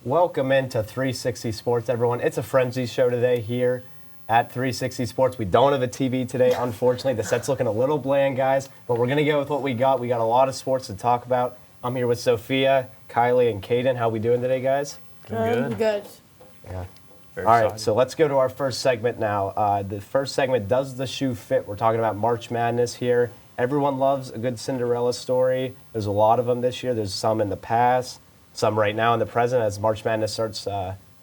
Welcome into 360 Sports, everyone. It's a frenzy show today here at 360 Sports. We don't have a TV today, unfortunately. The set's looking a little bland, guys, but we're going to go with what we got. We got a lot of sports to talk about. I'm here with Sophia, Kylie, and Cadyn. How we doing today, guys? Good. Yeah. Very All right, excited. so let's go to our first segment now. The first segment, Does the Shoe Fit? We're talking about March Madness here. Everyone loves a good Cinderella story. There's a lot of them this year. There's some in the past, some right now in the present as March Madness starts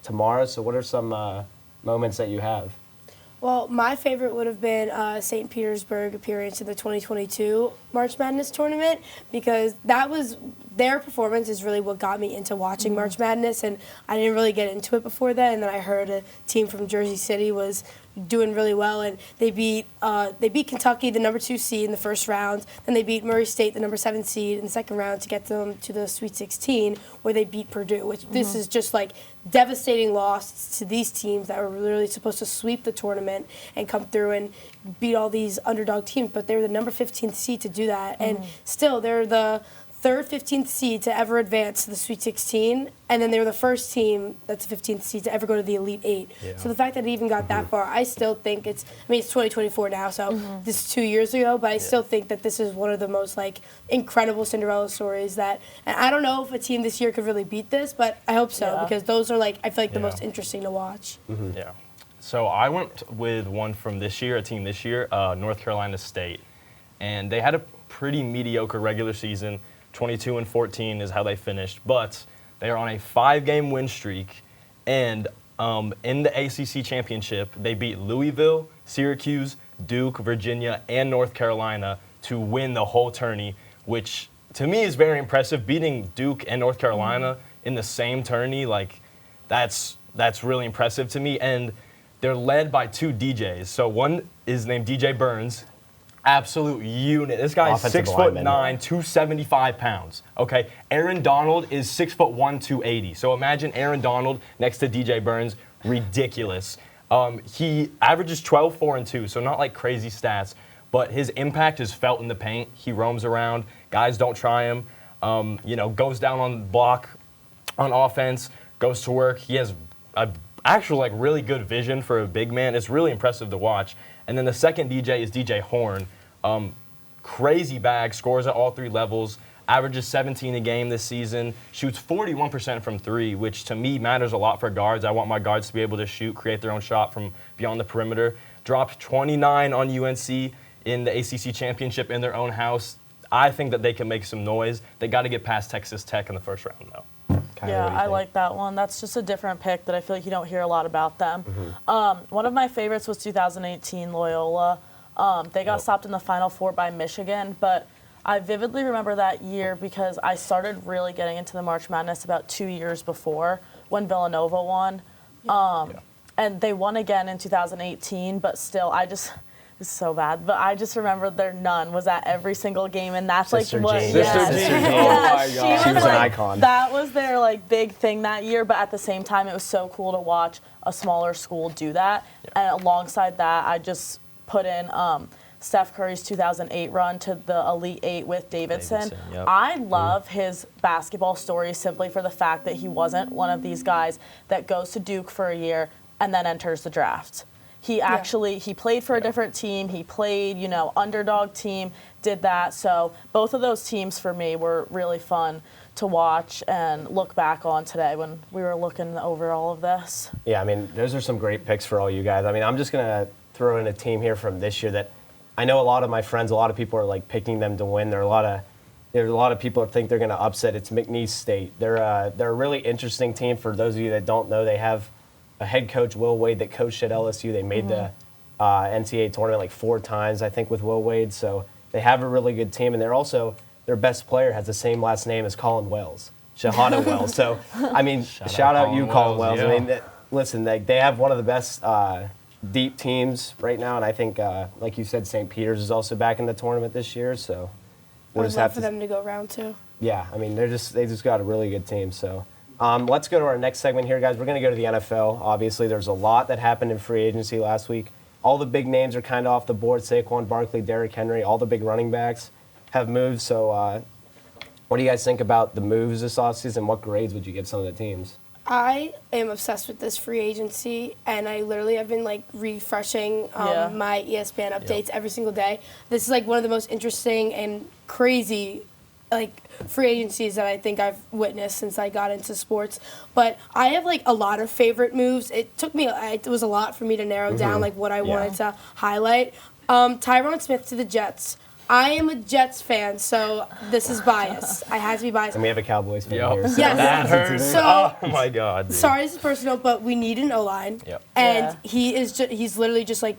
tomorrow. So what are some moments that you have? Well, my favorite would have been St. Petersburg appearance in the 2022 March Madness tournament because their performance is really what got me into watching March Madness, and I didn't really get into it before that. And then I heard a team from Jersey City was doing really well, and they beat Kentucky, the number 2 seed, in the first round. Then they beat Murray State, the number 7 seed, in the second round to get them to the Sweet 16, where they beat Purdue. Which this is just like devastating loss to these teams that were really supposed to sweep the tournament and come through and beat all these underdog teams. But they were the number 15th seed to do that, and still they're the third 15th seed to ever advance to the Sweet 16, and then they were the first team that's the 15th seed to ever go to the Elite 8. Yeah. So the fact that it even got that far, I still think it's 2024 now, so this is 2 years ago, but I still think that this is one of the most incredible Cinderella stories and I don't know if a team this year could really beat this, but I hope so, because those are I feel like the most interesting to watch. Yeah. So I went with one from this year, a team this year, North Carolina State, and they had a pretty mediocre regular season. 22-14 is how they finished, but they are on a 5-game win streak, and in the ACC championship, they beat Louisville, Syracuse, Duke, Virginia, and North Carolina to win the whole tourney, which to me is very impressive. Beating Duke and North Carolina in the same tourney, that's really impressive to me, and they're led by 2 DJs. So one is named DJ Burns. Absolute unit. This guy's 6'9", 275 pounds. Okay, Aaron Donald is 6'1", 280. So imagine Aaron Donald next to DJ Burns. Ridiculous. He averages 12, 4, and 2. So not crazy stats, but his impact is felt in the paint. He roams around. Guys don't try him. Goes down on block, on offense. Goes to work. He has actual really good vision for a big man. It's really impressive to watch. And then the second DJ is DJ Horn. Crazy bag, scores at all 3 levels, averages 17 a game this season, shoots 41% from 3, which to me matters a lot for guards. I want my guards to be able to shoot, create their own shot from beyond the perimeter. Dropped 29 on UNC in the ACC championship in their own house. I think that they can make some noise. They got to get past Texas Tech in the first round, though. Yeah, I like that one. That's just a different pick that I feel like you don't hear a lot about them. One of my favorites was 2018 Loyola. They got stopped in the Final Four by Michigan, but I vividly remember that year because I started really getting into the March Madness about 2 years before when Villanova won. And they won again in 2018, but still, it's so bad, but I just remember their nun was at every single game, and that's Sister what. Jean. Yes. Sister Jean. Yeah, Oh my God. She was an icon. That was their big thing that year, but at the same time, it was so cool to watch a smaller school do that. And alongside that, I just put in Steph Curry's 2008 run to the Elite 8 with Davidson. Yep. I love his basketball story simply for the fact that he wasn't one of these guys that goes to Duke for a year and then enters the draft. He he played for a different team. He played, underdog team, did that. So both of those teams for me were really fun to watch and look back on today when we were looking over all of this. Yeah, those are some great picks for all you guys. I'm just going to throw in a team here from this year that I know a lot of my friends, a lot of people are picking them to win. There's a lot of people that think they're going to upset. It's McNeese State. They're a really interesting team. For those of you that don't know, they have a head coach, Will Wade, that coached at LSU. They made the NCAA tournament 4 times, I think, with Will Wade. So they have a really good team, and their best player has the same last name as Colin Wells, Shahada Wells. So, shout out you, Colin Wells. Yeah. Listen, they have one of the best deep teams right now, and I think, like you said, St. Peter's is also back in the tournament this year. So I would love for them to go round 2. Yeah, they just got a really good team. So. Let's go to our next segment here, guys. We're going to go to the NFL. Obviously, there's a lot that happened in free agency last week. All the big names are kind of off the board. Saquon Barkley, Derrick Henry, all the big running backs have moved. So what do you guys think about the moves this offseason? What grades would you give some of the teams? I am obsessed with this free agency, and I literally have been like refreshing my ESPN updates every single day. This is like one of the most interesting and crazy like free agencies that I think I've witnessed since I got into sports. But I have like a lot of favorite moves. It was a lot for me to narrow down like what I wanted to highlight. Tyron Smith to the Jets. I am a Jets fan, so this is biased. I had to be biased. And we have a Cowboys fan here. So Yes. That hurts. So- Oh my God. Dude. Sorry, this is personal, but we need an O-line. Yep. And he's literally just like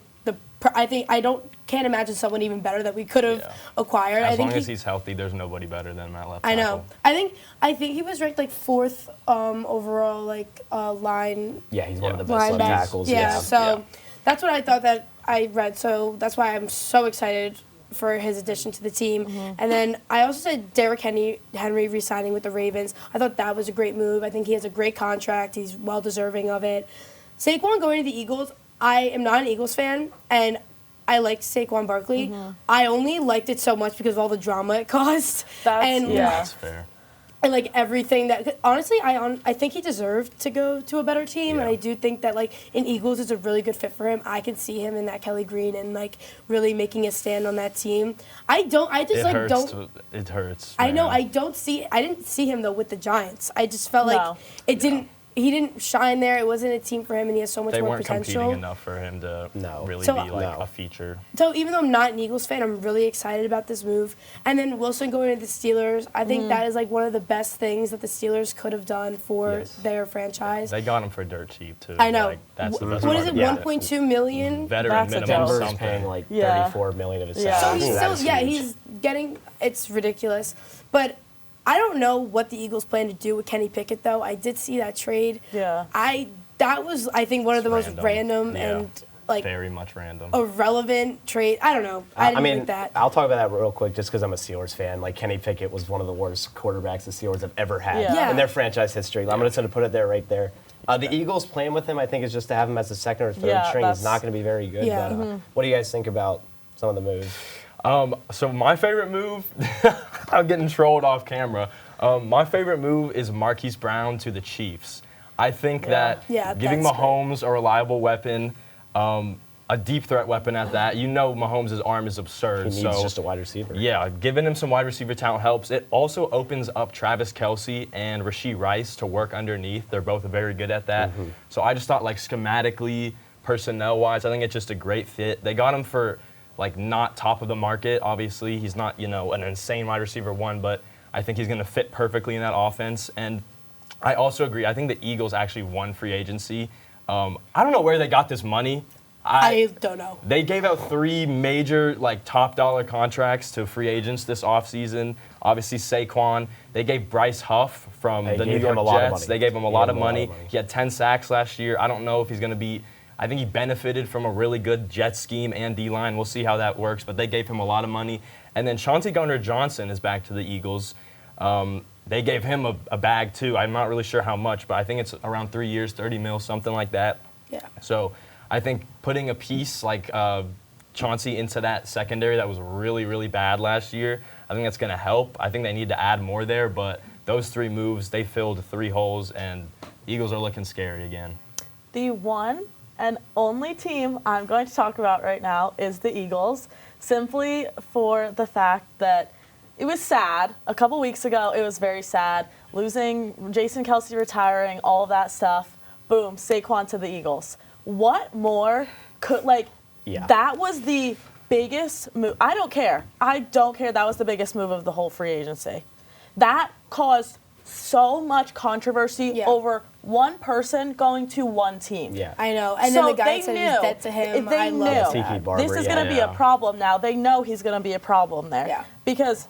can't imagine someone even better that we could have acquired. As long as he's healthy, there's nobody better than Matt left I tackle. know. I think he was ranked like 4th overall line. Yeah, he's one of the best left tackles. So that's what I thought that I read. So that's why I'm so excited for his addition to the team. And then I also said Derrick Henry re-signing with the Ravens. I thought that was a great move. I think he has a great contract. He's well deserving of it. Saquon going to the Eagles. I am not an Eagles fan, and I liked Saquon Barkley. I only liked it so much because of all the drama it caused. That's fair. And like everything that honestly, I think he deserved to go to a better team, and I do think that like in Eagles is a really good fit for him. I can see him in that Kelly Green and like really making a stand on that team. It hurts. I know. man. I didn't see him though with the Giants. I just felt like it didn't. He didn't shine there. It wasn't a team for him, and he has so much They more weren't potential. competing enough for him to really So- be like a feature. So even though I'm not an Eagles fan, I'm really excited about this move. And then Wilson going to the Steelers, I think that is like one of the best things that the Steelers could have done for their franchise. They got him for dirt cheap too. I know. Like, that's the best What part is it? about 1.2 million. Veteran That's a minimum joke. Denver's something. paying like Yeah. 34 million of his Yeah. salary. So he's That still, is huge. he's getting. It's ridiculous, but. I don't know what the Eagles plan to do with Kenny Pickett, though. I did see that trade. Yeah. That was, I think, one of the most random and like very much random. irrelevant trade. I don't know. I didn't think that. I'll talk about that real quick just because I'm a Steelers fan. Like, Kenny Pickett was one of the worst quarterbacks the Steelers have ever had Yeah. in their franchise history. I'm just going to put it there right there. The Eagles playing with him, I think, is just to have him as a second or third string is not going to be very good. Yeah. But, what do you guys think about some of the moves? So my favorite move, I'm getting trolled off camera. My favorite move is Marquise Brown to the Chiefs. I think that giving that's Mahomes a reliable weapon, a deep threat weapon at that. You know Mahomes' arm is absurd. He needs just a wide receiver. Yeah, giving him some wide receiver talent helps. It also opens up Travis Kelce and Rashee Rice to work underneath. They're both very good at that. So I just thought, like, schematically, personnel-wise, I think it's just a great fit. They got him for, like, not top of the market. Obviously, he's not, an insane wide receiver one, but I think he's going to fit perfectly in that offense. And I also agree. I think the Eagles actually won free agency. I don't know where they got this money. I don't know. They gave out 3 major, like, top dollar contracts to free agents this offseason. Obviously, Saquon. They gave Bryce Huff from the New York Jets. They gave him a lot of money. He had 10 sacks last year. I don't know if he's going to be. I think he benefited from a really good Jets scheme and D-line. We'll see how that works, but they gave him a lot of money. And then Chauncey Gardner-Johnson is back to the Eagles. They gave him a bag, too. I'm not really sure how much, but I think it's around 3 years, 30 mil, something like that. Yeah. So I think putting a piece like Chauncey into that secondary that was really, really bad last year, I think that's going to help. I think they need to add more there, but those 3 moves, they filled 3 holes, and Eagles are looking scary again. The one and only team I'm going to talk about right now is the Eagles, simply for the fact that it was sad. A couple weeks ago, it was very sad. Losing Jason Kelce, retiring, all of that stuff. Boom, Saquon to the Eagles. What more could, that was the biggest move. I don't care. That was the biggest move of the whole free agency. That caused so much controversy over one person going to one team. Yeah. I know. And so then the guy said knew, he's dead to him. They I knew love Tiki that. Barber, this is going to be a problem now. They know he's going to be a problem there. Yeah. Because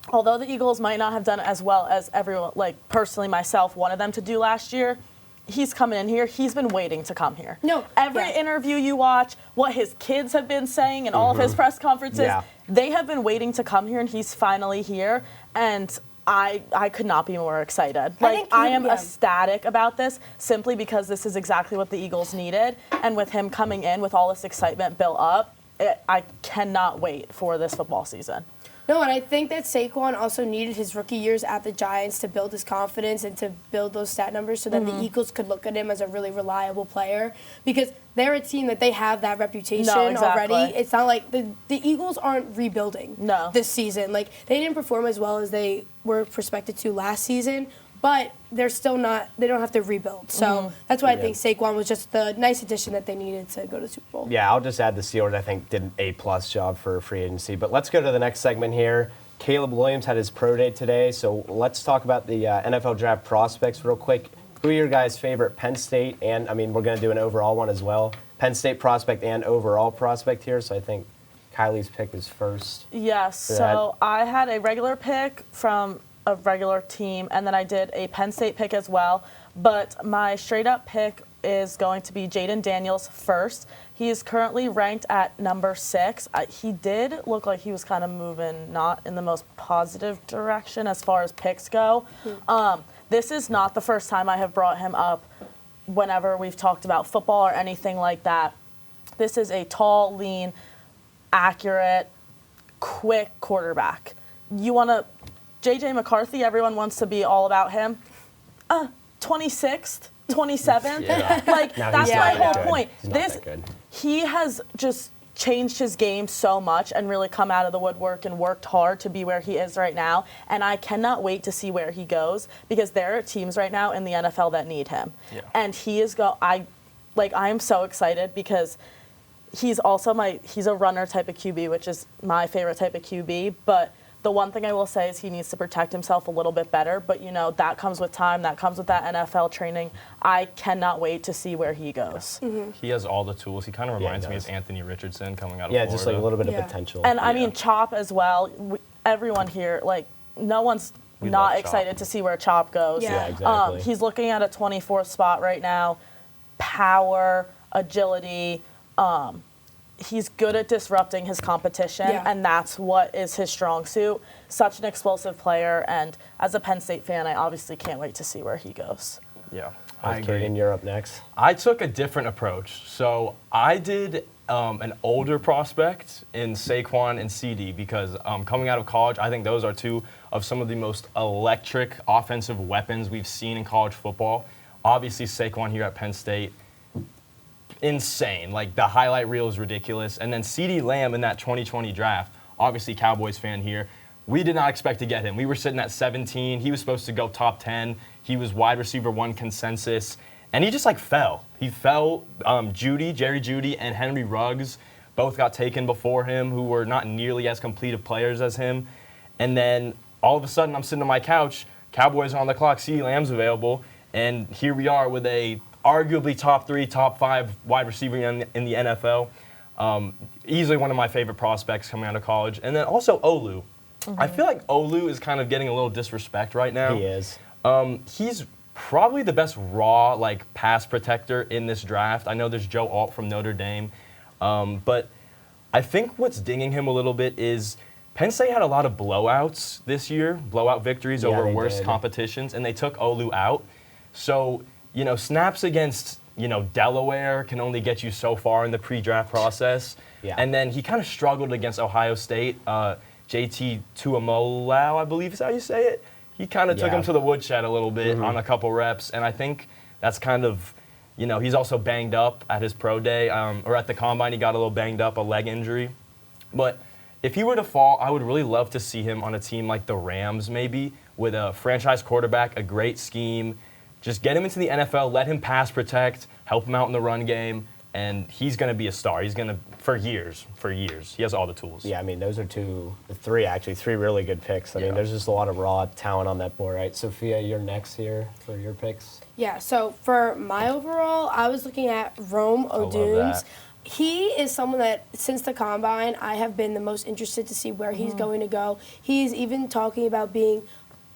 although the Eagles might not have done as well as everyone, like personally myself, wanted them to do last year, he's coming in here. He's been waiting to come here. No. Every interview you watch, what his kids have been saying in all of his press conferences, they have been waiting to come here, and he's finally here. And I could not be more excited. I am ecstatic about this simply because this is exactly what the Eagles needed. And with him coming in with all this excitement built up, I cannot wait for this football season. No, and I think that Saquon also needed his rookie years at the Giants to build his confidence and to build those stat numbers so that the Eagles could look at him as a really reliable player, because they're a team that they have that reputation already. It's not like the Eagles aren't rebuilding this season. Like, they didn't perform as well as they were prospected to last season, but they're still not, they don't have to rebuild. So that's why I think Saquon was just the nice addition that they needed to go to the Super Bowl. Yeah, I'll just add the Steelers, I think, did an A+ job for free agency. But let's go to the next segment here. Caleb Williams had his pro day today, so let's talk about the NFL draft prospects real quick. Who are your guys' favorite Penn State? And, I mean, we're going to do an overall one as well. Penn State prospect and overall prospect here, so I think Kylie's pick is first. Yes, so I had a regular pick from a regular team, and then I did a Penn State pick as well. But my straight-up pick is going to be Jaden Daniels first. He is currently ranked at number 6. He did look like he was kind of moving not in the most positive direction as far as picks go. This is not the first time I have brought him up whenever we've talked about football or anything like that. This is a tall, lean, accurate, quick quarterback. You want to... J.J. McCarthy, everyone wants to be all about him. 26th, 27th. Like, that's my whole point. He has just changed his game so much and really come out of the woodwork and worked hard to be where he is right now. And I cannot wait to see where he goes, because there are teams right now in the NFL that need him. And he is I am so excited, because he's also he's a runner type of QB, which is my favorite type of QB, but the one thing I will say is he needs to protect himself a little bit better, but, you know, that comes with time. That comes with that NFL training. I cannot wait to see where he goes. He has all the tools. He kind of reminds me of Anthony Richardson coming out of Florida. Yeah, just like a little bit of potential. And, I mean, Chop as well. Everyone here, like, no one's not excited to see where Chop goes. Yeah, exactly. He's looking at a 24th spot right now. Power, agility, he's good at disrupting his competition, and that's what is his strong suit. Such an explosive player, and as a Penn State fan, I obviously can't wait to see where he goes. Yeah, I agree. Cadyn, you're up next. I took a different approach. So I did an older prospect in Saquon and CD, because coming out of college, I think those are two of some of the most electric offensive weapons we've seen in college football. Obviously, Saquon here at Penn State, insane. Like, the highlight reel is ridiculous. And then CeeDee Lamb in that 2020 draft, obviously Cowboys fan here, we did not expect to get him. We were sitting at 17. He was supposed to go top 10. He was wide receiver 1 consensus. And he just, like, fell. He fell. Jerry Jeudy, and Henry Ruggs both got taken before him, who were not nearly as complete of players as him. And then all of a sudden, I'm sitting on my couch, Cowboys are on the clock, CeeDee Lamb's available, and here we are with a arguably top 3, top 5 wide receiver in the NFL. Easily one of my favorite prospects coming out of college. And then also Olu. I feel like Olu is kind of getting a little disrespect right now. He is. He's probably the best raw, like, pass protector in this draft. I know there's Joe Alt from Notre Dame. But I think what's dinging him a little bit is Penn State had a lot of blowouts this year, blowout victories over worse competitions, and they took Olu out. So, you know, snaps against, you know, Delaware can only get you so far in the pre-draft process. And then he kind of struggled against Ohio State. JT Tuimoloau, I believe is how you say it. He kind of took him to the woodshed a little bit on a couple reps. And I think that's kind of, you know, he's also banged up at his pro day. Or at the combine, he got a little banged up, a leg injury. But if he were to fall, I would really love to see him on a team like the Rams, maybe, with a franchise quarterback, a great scheme. Just get him into the NFL, let him pass protect, help him out in the run game, and he's going to be a star. He's going to, for years. He has all the tools. Yeah, I mean, those are three really good picks. I mean, there's just a lot of raw talent on that board, right? Sophia, you're next here for your picks. Yeah, so for my overall, I was looking at Rome Odunze. He is someone that, since the Combine, I have been the most interested to see where he's going to go. He's even talking about being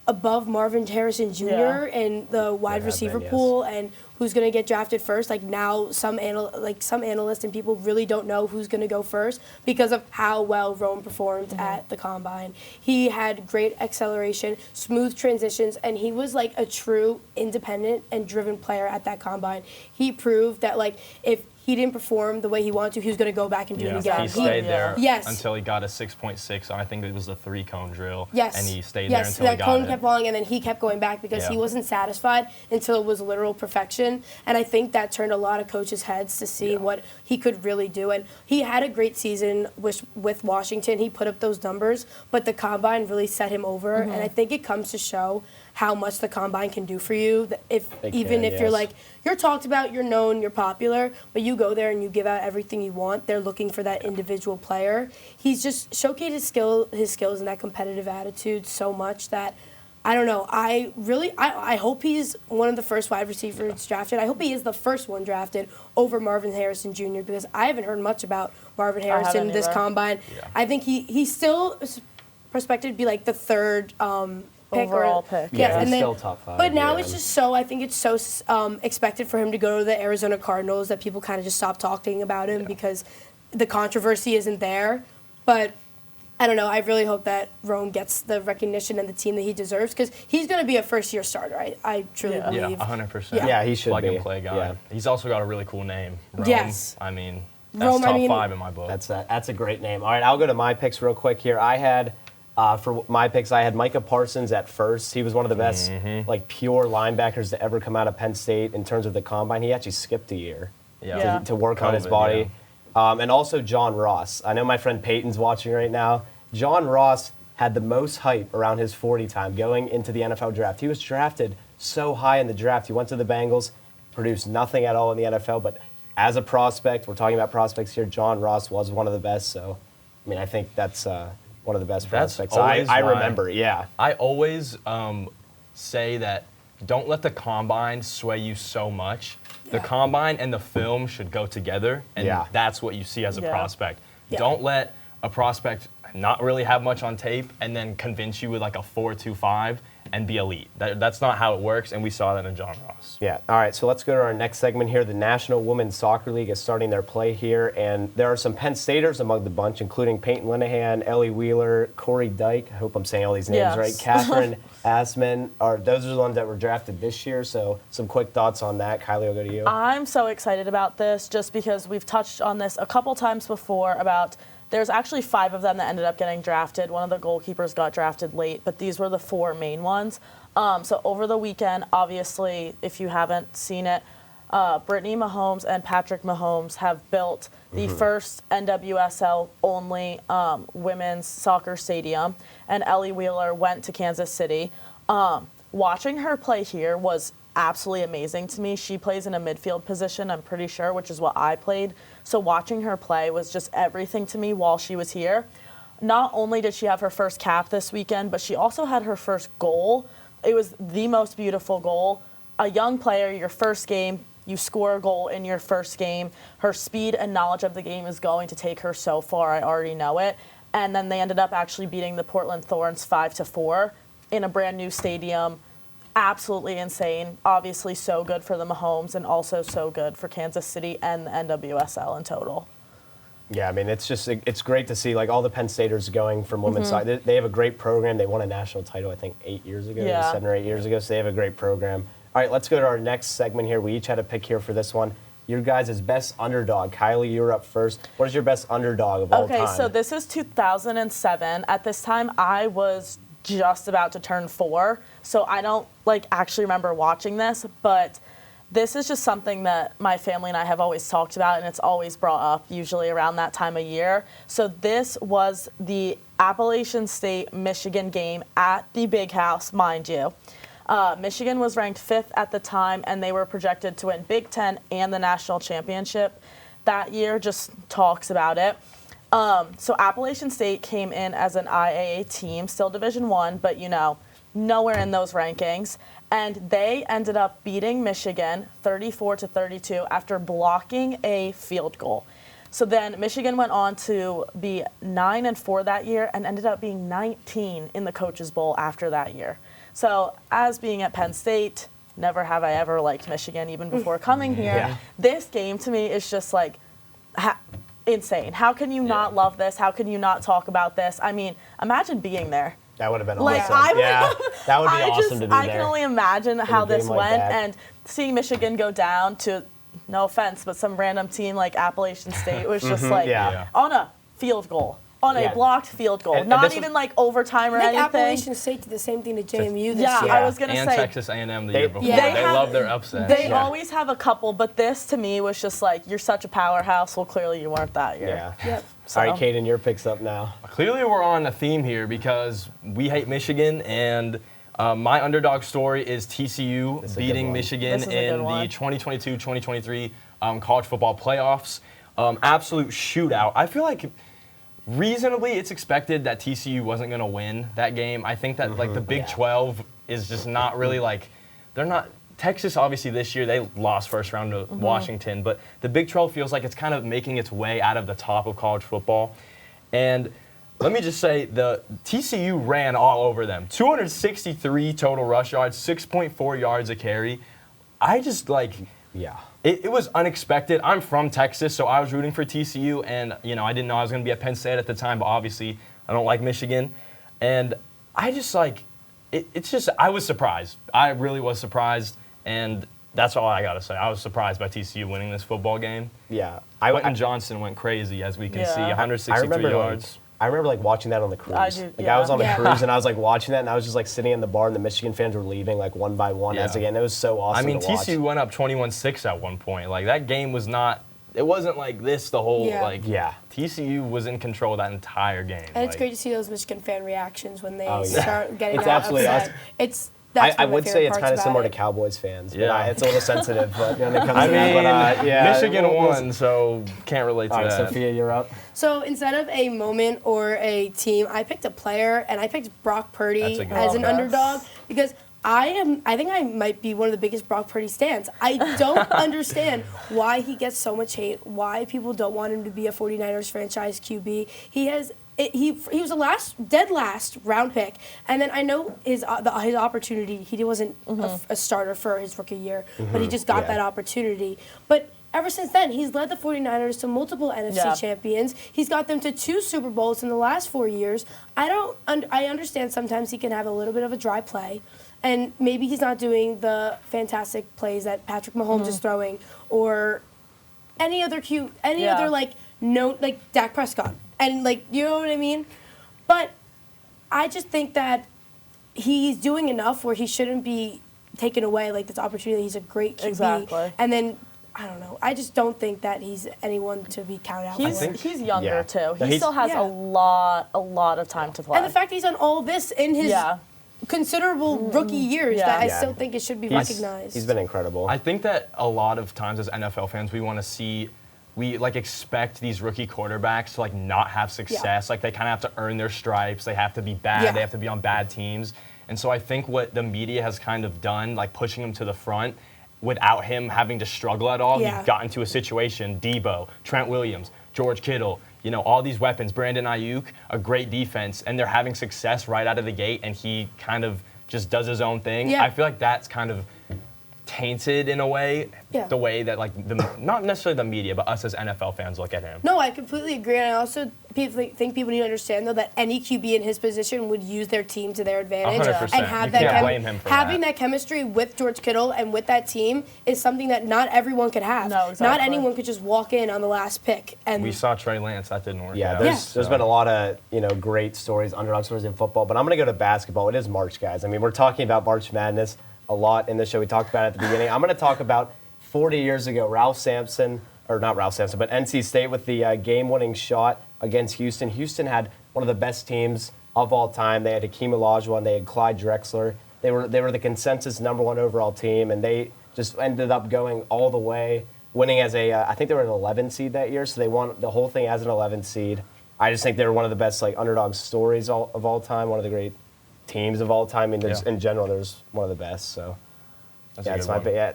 above Marvin Harrison Jr. in the wide receiver pool, and who's going to get drafted first. Like, now some analysts and people really don't know who's going to go first because of how well Rome performed at the Combine. He had great acceleration, smooth transitions, and he was like a true independent and driven player at that Combine. He proved that, like, if he didn't perform the way he wanted to, he was going to go back and do it again. He stayed there Yes. until he got a 6.6. I think it was the 3-cone drill. Yes. And he stayed there until he that got cone it. kept falling, and then he kept going back because he wasn't satisfied until it was literal perfection. And I think that turned a lot of coaches' heads to see what he could really do. And he had a great season with Washington. He put up those numbers, but the combine really set him over. And I think it comes to show how much the combine can do for you. If you're like, you're talked about, you're known, you're popular, but you go there and you give out everything you want, they're looking for that individual player. He's just showcased his skills and that competitive attitude so much that, I don't know, I hope he's one of the first wide receivers drafted. I hope he is the first one drafted over Marvin Harrison Jr. because I haven't heard much about Marvin Harrison this combine. Yeah. I think he's still prospected to be like the third overall pick. Yeah, and he's still top 5. But now it's just I think it's so expected for him to go to the Arizona Cardinals that people kind of just stop talking about him because the controversy isn't there. But I don't know. I really hope that Rome gets the recognition and the team that he deserves because he's going to be a first-year starter. I truly believe. Yeah, 100%. Yeah, he should Plug be. and play guy. Yeah. He's also got a really cool name. Rome. Yes. I mean, that's Rome, top 5 in my book. That's a great name. All right, I'll go to my picks real quick here. I had for my picks, I had Micah Parsons at first. He was one of the best, like pure linebackers to ever come out of Penn State in terms of the combine. He actually skipped a year to work on his body, and also John Ross. I know my friend Peyton's watching right now. John Ross had the most hype around his 40 time going into the NFL draft. He was drafted so high in the draft. He went to the Bengals, produced nothing at all in the NFL, but as a prospect, we're talking about prospects here, John Ross was one of the best. So, I mean, I think that's one of the best prospects I remember. Yeah. I always say that don't let the combine sway you so much. The combine and the film should go together, and that's what you see as a prospect. Don't let a prospect not really have much on tape and then convince you with like a 4.25 and be elite. That's not how it works, and we saw that in John Ross. Yeah. All right, so let's go to our next segment here. The National Women's Soccer League is starting their play here, and there are some Penn Staters among the bunch, including Peyton Linehan, Ellie Wheeler, Corey Dyke. I hope I'm saying all these names right. Catherine Assman. Those are the ones that were drafted this year, so some quick thoughts on that. Kylie, I'll go to you. I'm so excited about this just because we've touched on this a couple times before about there's actually 5 of them that ended up getting drafted. One of the goalkeepers got drafted late, but these were the 4 main ones. So over the weekend, obviously, if you haven't seen it, Brittany Mahomes and Patrick Mahomes have built the first NWSL-only women's soccer stadium, and Ellie Wheeler went to Kansas City. Watching her play here was absolutely amazing to me. She plays in a midfield position, I'm pretty sure, which is what I played. So watching her play was just everything to me while she was here. Not only did she have her first cap this weekend, but she also had her first goal. It was the most beautiful goal. A young player, your first game, you score a goal in your first game. Her speed and knowledge of the game is going to take her so far. I already know it. And then they ended up actually beating the Portland Thorns 5-4 in a brand new stadium. Absolutely insane. Obviously so good for the Mahomes and also so good for Kansas City and the NWSL in total. Yeah, I mean, it's great to see like all the Penn Staters going from women's side. They have a great program. They won a national title, I think, 8 years ago, 7 or 8 years ago. So they have a great program. All right, let's go to our next segment here. We each had a pick here for this one. Your guys' best underdog. Kylie, you're up first. What is your best underdog of all time? Okay, so this is 2007. At this time, I was just about to turn 4, so I don't actually remember watching this, but this is just something that my family and I have always talked about, and it's always brought up usually around that time of year. So this was the Appalachian State-Michigan game at the Big House, mind you. Michigan was ranked 5th at the time, and they were projected to win Big Ten and the national championship that year. Just talks about it. So Appalachian State came in as an IAA team, still Division I, but nowhere in those rankings. And they ended up beating Michigan 34-32 after blocking a field goal. So then Michigan went on to be 9-4 that year and ended up being 19 in the Coaches Bowl after that year. So as being at Penn State, never have I ever liked Michigan even before coming here. Yeah. This game to me is just insane. How can you not love this? How can you not talk about this? I mean, imagine being there. That would have been awesome. That would be awesome to be there. I can only imagine how this went, and seeing Michigan go down to no offense, but some random team like Appalachian State was just like Yeah. on a field goal. On a blocked field goal, And not this even was- like overtime or I think anything. Appalachian State did the same thing to JMU this Yeah, year. I was gonna and say Texas A&M the year before. Yeah. They love their upsets. they always have a couple, but this to me was just like you're such a powerhouse. Well, clearly you weren't that year. Yeah. Yep. So- All right, Cadyn, your picks up now. Clearly, we're on a theme here because we hate Michigan, and my underdog story is TCU This is a beating good one. Michigan This is a in good the one. 2022-2023 college football playoffs. Absolute shootout. I feel like reasonably it's expected that TCU wasn't going to win that game. I think that like the Big 12 is just not really like they're not. Texas, obviously, this year, they lost first round to Washington, but the Big 12 feels like it's kind of making its way out of the top of college football. And let me just say, the TCU ran all over them. 263 total rush yards, 6.4 yards a carry. I just, like, Yeah. it was unexpected. I'm from Texas, so I was rooting for TCU, and, you know, I didn't know I was going to be at Penn State at the time, but obviously I don't like Michigan. And I just, like, it's just, I was surprised. I really was surprised. And that's all I got to say. I was surprised by TCU winning this football game. Yeah. Quentin Johnson went crazy, as we can see, Yeah. 163 yards. I remember like watching that on the cruise. I do, Like yeah. I was on a Yeah. cruise and I was like watching that and I was just like sitting in the bar and the Michigan fans were leaving like one by one as Yeah. again. It was so awesome. I mean, to watch. TCU went up 21-6 at one point. Like, that game was not, it wasn't like this the whole, Yeah. like, Yeah. TCU was in control that entire game. And it's like, great to see those Michigan fan reactions when they Oh, yeah. start getting It's that absolutely upset. awesome. That's one I of my would say favorite it's parts kind of about similar to it. Cowboys fans. Yeah. But it's a little sensitive but when it comes I to mean, that. But, yeah, Michigan we'll- won, so can't relate to All right, that. Sophia, you're up. So instead of a moment or a team, I picked a player, and I picked Brock That's Purdy a good as an one. underdog because I think I might be one of the biggest Brock Purdy stans. I don't understand why he gets so much hate, why people don't want him to be a 49ers franchise QB. He was a dead last round pick, and then I know his opportunity. He wasn't a starter for his rookie year, but he just got Yeah. that opportunity. But ever since then, he's led the 49ers to multiple NFC Yeah. champions. He's got them to 2 Super Bowls in the last 4 years. I understand sometimes he can have a little bit of a dry play, and maybe he's not doing the fantastic plays that Patrick Mahomes is throwing, or any other Yeah. like Dak Prescott, and like you know what I mean. But I just think that he's doing enough where he shouldn't be taken away like this opportunity. He's a great QB, Exactly. and then. I don't know. I just don't think that he's anyone to be counted out for. He's younger Yeah. too. No, He still has yeah. a lot of time to play. And the fact that he's done all this in his Yeah. considerable rookie years, Yeah. that I Yeah. still think it should be recognized. He's been incredible. I think that a lot of times as NFL fans, we want to see, we like expect these rookie quarterbacks to like not have success. Like they kind of have to earn their stripes. They have to be bad. Yeah. They have to be on bad teams. And so I think what the media has kind of done, like pushing him to the front, without him having to struggle at all, Yeah. he got into a situation, Debo, Trent Williams, George Kittle, you know, all these weapons, Brandon Ayuk, a great defense, and they're having success right out of the gate, and he kind of just does his own thing. Yeah. I feel like that's kind of tainted in a way, Yeah. the way that like not necessarily the media, but us as NFL fans look at him. No, I completely agree. And I also think people need to understand, though, that any QB in his position would use their team to their advantage 100%. and have You that can't blame him for having that. that chemistry with George Kittle and with that team is something that not everyone could have. No, exactly. Not anyone could just walk in on the last pick. And We saw Trey Lance, that didn't work Yeah, out. there's been a lot of great stories, underdog stories in football, but I'm gonna go to basketball. It is March, guys. I mean, we're talking about March Madness a lot in this show. We talked about it at the beginning. I'm gonna talk about 40 years ago, not Ralph Sampson, but NC State with the game-winning shot against Houston. Houston had one of the best teams of all time. They had Hakeem Olajuwon, they had Clyde Drexler. They were the consensus #1 overall team, and they just ended up going all the way, winning as I think they were an 11 seed that year, so they won the whole thing as an 11 seed. I just think they were one of the best underdog stories of all time, one of the great teams of all time. I mean, in general, there's one of the best. So That's a yeah, good it's my one. pick. Yeah,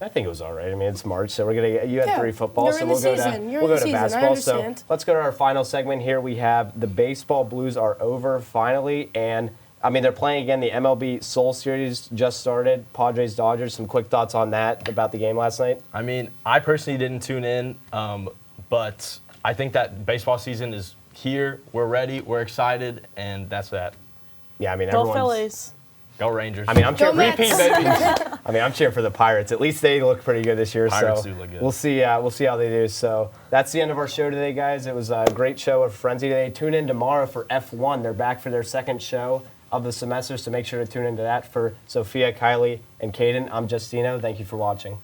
I think it was all right. I mean, it's March, so we're gonna. You had Yeah, 3 football, you're so in we'll the go season. to You're we'll in go the to season. I basketball. So understand. let's go to our final segment here. We have the baseball Blues are over finally, and I mean they're playing again. The MLB Soul Series just started. Padres Dodgers. Some quick thoughts on that about the game last night. I mean, I personally didn't tune in, but I think that baseball season is here. We're ready. We're excited, and that's that. Yeah, I mean Go everyone's. Phillies. Go Rangers. I mean, I'm cheering. Mets. Repeat, baby. I mean, I'm cheering for the Pirates. At least they look pretty good this year. Pirates so do look good. We'll see. We'll see how they do. So that's the end of our show today, guys. It was a great show of Frenzy today. Tune in tomorrow for F1. They're back for their second show of the semester, so make sure to tune into that. For Sophia, Kylie, and Cadyn, I'm Guistino. Thank you for watching.